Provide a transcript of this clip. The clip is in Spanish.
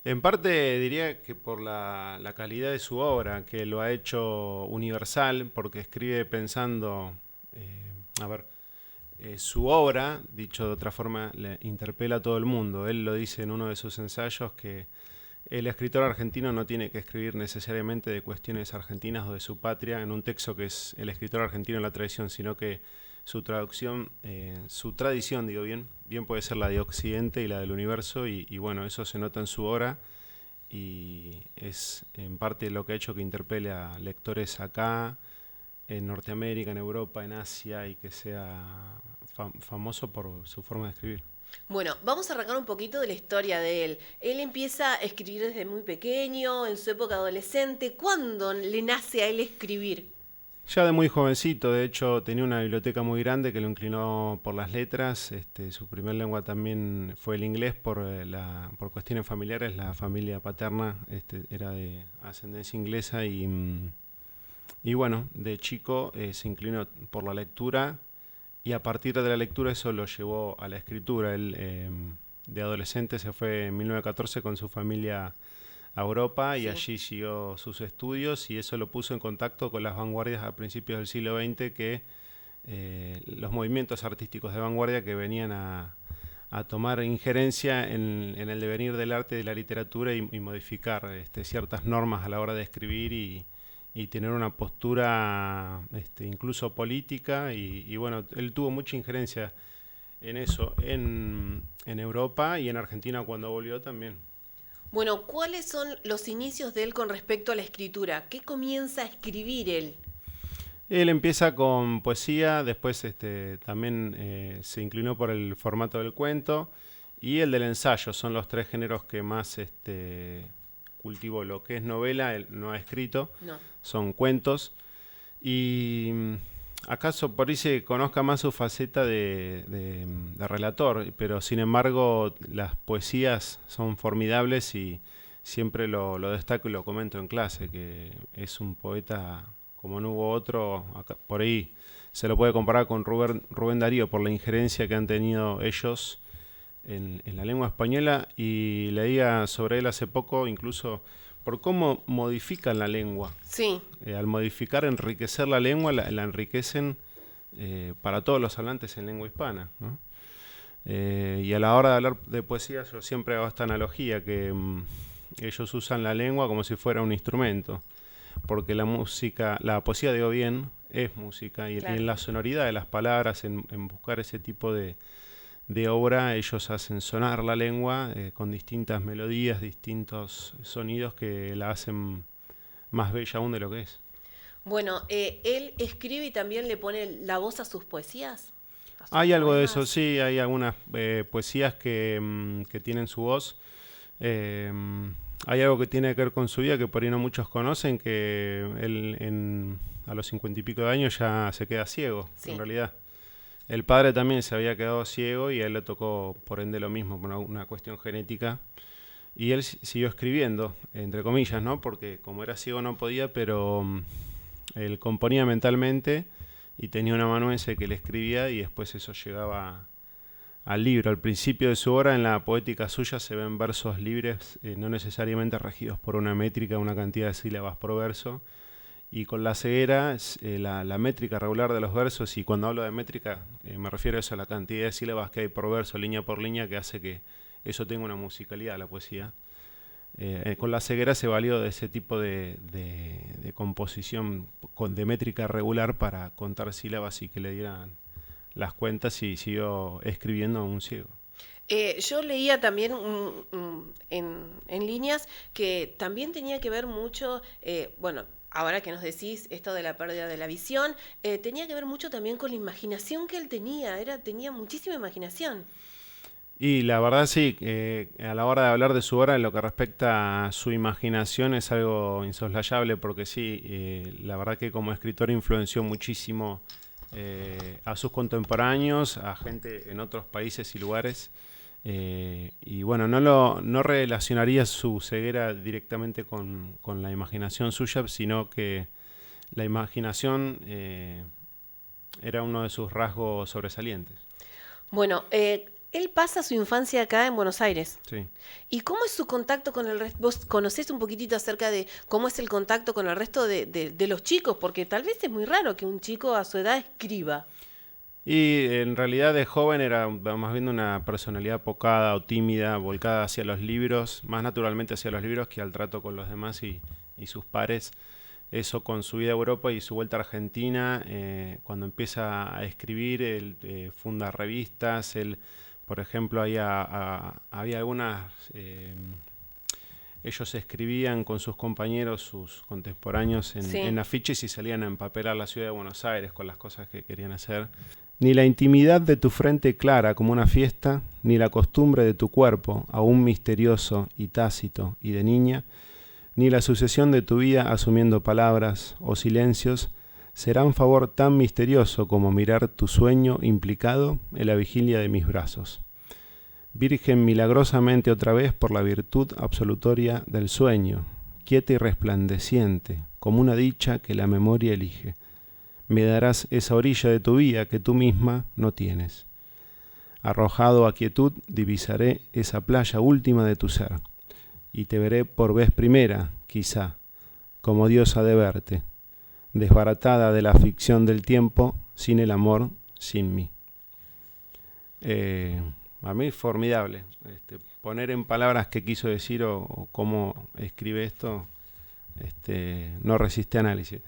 En parte diría que por la calidad de su obra, que lo ha hecho universal, porque escribe pensando, a ver, su obra, dicho de otra forma, le interpela a todo el mundo. Él lo dice en uno de sus ensayos que el escritor argentino no tiene que escribir necesariamente de cuestiones argentinas o de su patria en un texto que es el escritor argentino en la tradición, sino que su traducción, su tradición, digo bien, bien puede ser la de Occidente y la del universo, y bueno, eso se nota en su obra y es en parte lo que ha hecho que interpele a lectores acá, en Norteamérica, en Europa, en Asia y que sea famoso por su forma de escribir. Bueno, vamos a arrancar un poquito de la historia de él. Él empieza a escribir desde muy pequeño, en su época adolescente. ¿Cuándo le nace a él escribir? Ya de muy jovencito, de hecho, tenía una biblioteca muy grande que lo inclinó por las letras. Su primer lengua también fue el inglés por cuestiones familiares. La familia paterna era de ascendencia inglesa y bueno, de chico se inclinó por la lectura y a partir de la lectura eso lo llevó a la escritura. Él de adolescente se fue en 1914 con su familia a Europa y Sí. allí siguió sus estudios y eso lo puso en contacto con las vanguardias a principios del siglo XX, que los movimientos artísticos de vanguardia que venían a tomar injerencia en el devenir del arte y de la literatura y modificar ciertas normas a la hora de escribir y tener una postura incluso política y bueno, él tuvo mucha injerencia en eso, en Europa y en Argentina cuando volvió también. Bueno, ¿cuáles son los inicios de él con respecto a la escritura? ¿Qué comienza a escribir él? Él empieza con poesía, después también se inclinó por el formato del cuento y el del ensayo. Son los tres géneros que más cultivó. Lo que es novela, él no ha escrito, No. son cuentos. Y acaso por ahí se conozca más su faceta de relator, pero sin embargo las poesías son formidables y siempre lo destaco y lo comento en clase, que es un poeta como no hubo otro, acá, por ahí se lo puede comparar con Rubén Darío por la injerencia que han tenido ellos en la lengua española y leía sobre él hace poco incluso por cómo modifican la lengua. Sí. Al modificar, enriquecer la lengua, la enriquecen para todos los hablantes en lengua hispana, ¿no? Y a la hora de hablar de poesía yo siempre hago esta analogía, que ellos usan la lengua como si fuera un instrumento, porque la música, la poesía, digo bien, es música, y en Claro. la sonoridad de las palabras, en buscar ese tipo de obra, ellos hacen sonar la lengua con distintas melodías, distintos sonidos que la hacen más bella aún de lo que es. Bueno, él escribe y también le pone la voz a sus poesías, a sus Hay algo de eso, poemas. sí, hay algunas poesías que tienen su voz. Eh, Hay algo que tiene que ver con su vida que por ahí no muchos conocen, que él a los 50 y pico de años ya se queda ciego, en Sí. realidad. El padre también se había quedado ciego y a él le tocó por ende lo mismo, por una cuestión genética. Y él siguió escribiendo, entre comillas, ¿no? Porque como era ciego no podía, pero él componía mentalmente y tenía un amanuense que le escribía y después eso llegaba al libro. Al principio de su obra, en la poética suya, se ven versos libres, no necesariamente regidos por una métrica, una cantidad de sílabas por verso. Y con la ceguera, la métrica regular de los versos, y cuando hablo de métrica, me refiero a eso, a la cantidad de sílabas que hay por verso, línea por línea, que hace que eso tenga una musicalidad, la poesía. Con la ceguera se valió de ese tipo de composición de métrica regular para contar sílabas y que le dieran las cuentas y siguió escribiendo a un ciego. Yo leía también en líneas que también tenía que ver mucho, bueno, ahora que nos decís esto de la pérdida de la visión, tenía que ver mucho también con la imaginación que él tenía, tenía muchísima imaginación. Y la verdad sí, a la hora de hablar de su obra, en lo que respecta a su imaginación es algo insoslayable porque sí, la verdad que como escritor influenció muchísimo a sus contemporáneos, a gente en otros países y lugares. Y bueno, no relacionaría su ceguera directamente con la imaginación suya, sino que la imaginación era uno de sus rasgos sobresalientes. Bueno, Él pasa su infancia acá en Buenos Aires. Sí. ¿Y cómo es su contacto con el resto? ¿Vos conocés un poquitito acerca de cómo es el contacto con el resto de los chicos? Porque tal vez es muy raro que un chico a su edad escriba. Y en realidad de joven era más bien una personalidad apocada o tímida, volcada hacia los libros, más naturalmente hacia los libros que al trato con los demás y sus pares. Eso con su vida a Europa y su vuelta a Argentina, cuando empieza a escribir, él funda revistas, él, por ejemplo, había algunas, ellos escribían con sus compañeros, sus contemporáneos, en Sí. afiches y salían a empapelar la ciudad de Buenos Aires con las cosas que querían hacer. Ni la intimidad de tu frente clara como una fiesta, ni la costumbre de tu cuerpo, aún misterioso y tácito y de niña, ni la sucesión de tu vida asumiendo palabras o silencios, serán favor tan misterioso como mirar tu sueño implicado en la vigilia de mis brazos. Virgen milagrosamente otra vez por la virtud absolutoria del sueño, quieta y resplandeciente, como una dicha que la memoria elige. Me darás esa orilla de tu vida que tú misma no tienes. Arrojado a quietud, divisaré esa playa última de tu ser, y te veré por vez primera, quizá, como Dios ha de verte, desbaratada de la ficción del tiempo, sin el amor, sin mí. A mí formidable. Poner en palabras qué quiso decir o cómo escribe esto, no resiste análisis.